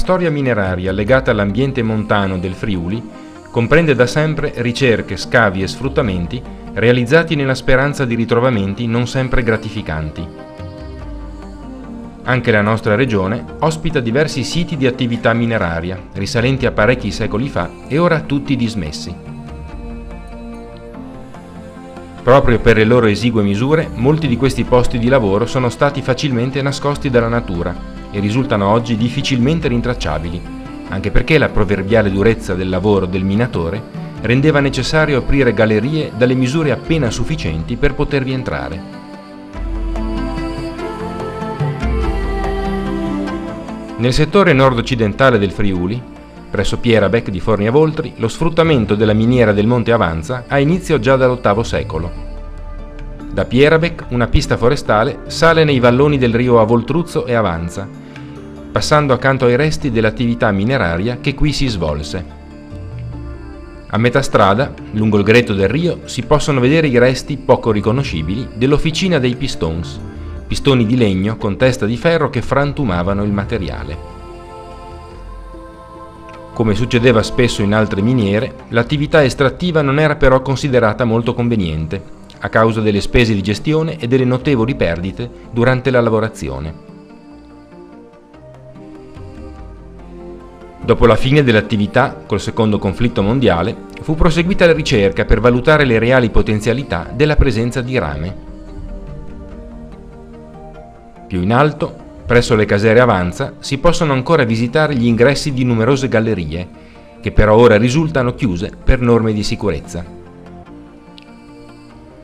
storia mineraria legata all'ambiente montano del Friuli comprende da sempre ricerche, scavi e sfruttamenti realizzati nella speranza di ritrovamenti non sempre gratificanti. Anche la nostra regione ospita diversi siti di attività mineraria, risalenti a parecchi secoli fa e ora tutti dismessi. Proprio per le loro esigue misure, molti di questi posti di lavoro sono stati facilmente nascosti dalla natura e risultano oggi difficilmente rintracciabili, anche perché la proverbiale durezza del lavoro del minatore rendeva necessario aprire gallerie dalle misure appena sufficienti per potervi entrare. Nel settore nord-occidentale del Friuli, presso Pierabec di Fornia Voltri, lo sfruttamento della miniera del Monte Avanza ha inizio già dall'VIII secolo. Da Pierabec una pista forestale sale nei valloni del rio Avoltruzzo e Avanza, passando accanto ai resti dell'attività mineraria che qui si svolse. A metà strada, lungo il gretto del rio, si possono vedere i resti poco riconoscibili dell'officina dei pistons, pistoni di legno con testa di ferro che frantumavano il materiale. Come succedeva spesso in altre miniere, l'attività estrattiva non era però considerata molto conveniente, a causa delle spese di gestione e delle notevoli perdite durante la lavorazione. Dopo la fine dell'attività, col secondo conflitto mondiale, fu proseguita la ricerca per valutare le reali potenzialità della presenza di rame. Più in alto, presso le caserme Avanza, si possono ancora visitare gli ingressi di numerose gallerie, che però ora risultano chiuse per norme di sicurezza.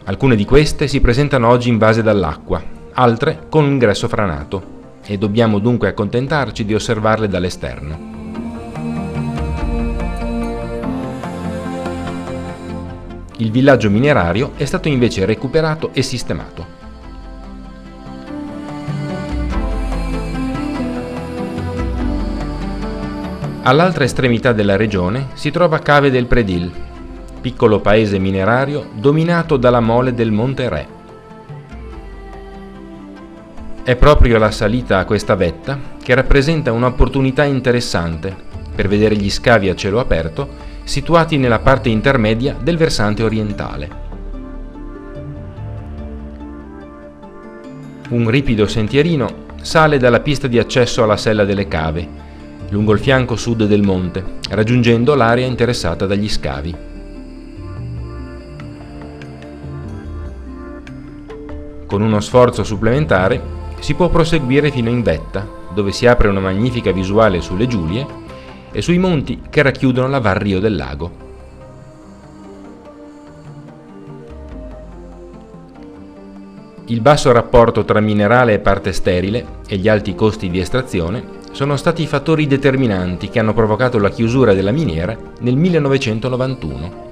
Alcune di queste si presentano oggi invase dall'acqua, altre con l'ingresso franato, e dobbiamo dunque accontentarci di osservarle dall'esterno. Il villaggio minerario è stato invece recuperato e sistemato. All'altra estremità della regione si trova Cave del Predil, piccolo paese minerario dominato dalla mole del Monte Re. È proprio la salita a questa vetta che rappresenta un'opportunità interessante per vedere gli scavi a cielo aperto situati nella parte intermedia del versante orientale. Un ripido sentierino sale dalla pista di accesso alla Sella delle Cave, lungo il fianco sud del monte, raggiungendo l'area interessata dagli scavi. Con uno sforzo supplementare si può proseguire fino in vetta, dove si apre una magnifica visuale sulle Giulie e sui monti che racchiudono la Val Rio del Lago. Il basso rapporto tra minerale e parte sterile e gli alti costi di estrazione sono stati i fattori determinanti che hanno provocato la chiusura della miniera nel 1991.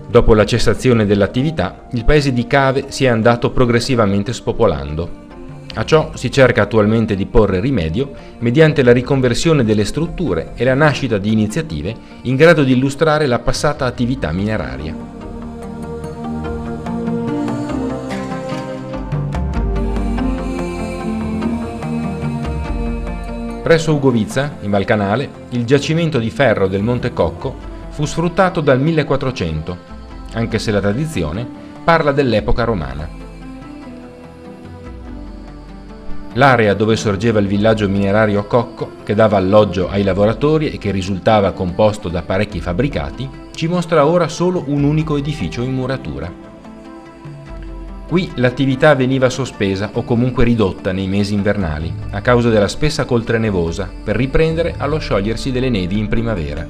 Dopo la cessazione dell'attività, il paese di Cave si è andato progressivamente spopolando. A ciò si cerca attualmente di porre rimedio mediante la riconversione delle strutture e la nascita di iniziative in grado di illustrare la passata attività mineraria. Presso Ugoviza, in Valcanale, il giacimento di ferro del Monte Cocco fu sfruttato dal 1400, anche se la tradizione parla dell'epoca romana. L'area dove sorgeva il villaggio minerario Cocco, che dava alloggio ai lavoratori e che risultava composto da parecchi fabbricati, ci mostra ora solo un unico edificio in muratura. Qui l'attività veniva sospesa o comunque ridotta nei mesi invernali, a causa della spessa coltre nevosa, per riprendere allo sciogliersi delle nevi in primavera.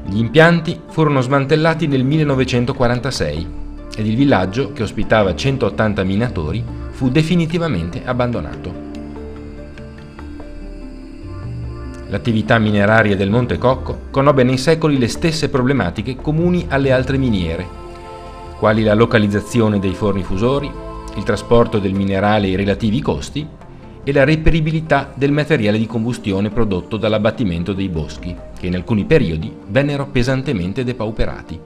Gli impianti furono smantellati nel 1946 ed il villaggio, che ospitava 180 minatori, fu definitivamente abbandonato. L'attività mineraria del Monte Cocco conobbe nei secoli le stesse problematiche comuni alle altre miniere, quali la localizzazione dei forni fusori, il trasporto del minerale e i relativi costi e la reperibilità del materiale di combustione prodotto dall'abbattimento dei boschi, che in alcuni periodi vennero pesantemente depauperati.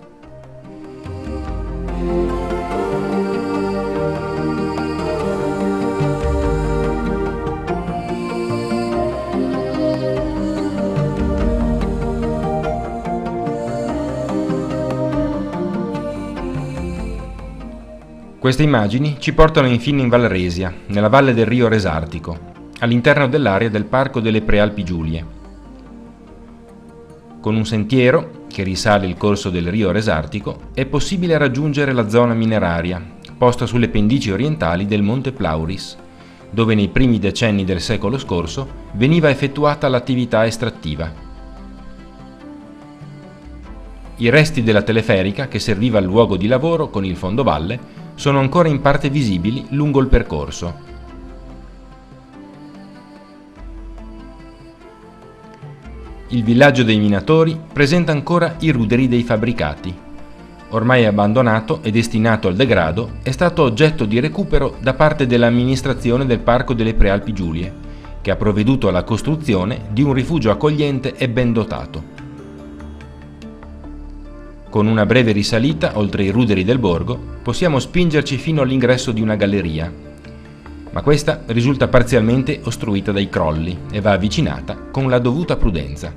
Queste immagini ci portano infine in Val Resia, nella valle del Rio Resartico, all'interno dell'area del Parco delle Prealpi Giulie. Con un sentiero, che risale il corso del Rio Resartico, è possibile raggiungere la zona mineraria, posta sulle pendici orientali del Monte Plauris, dove nei primi decenni del secolo scorso veniva effettuata l'attività estrattiva. I resti della teleferica che serviva al luogo di lavoro con il fondovalle sono ancora in parte visibili lungo il percorso. Il villaggio dei minatori presenta ancora i ruderi dei fabbricati. Ormai abbandonato e destinato al degrado, è stato oggetto di recupero da parte dell'amministrazione del Parco delle Prealpi Giulie, che ha provveduto alla costruzione di un rifugio accogliente e ben dotato. Con una breve risalita oltre i ruderi del borgo possiamo spingerci fino all'ingresso di una galleria, ma questa risulta parzialmente ostruita dai crolli e va avvicinata con la dovuta prudenza.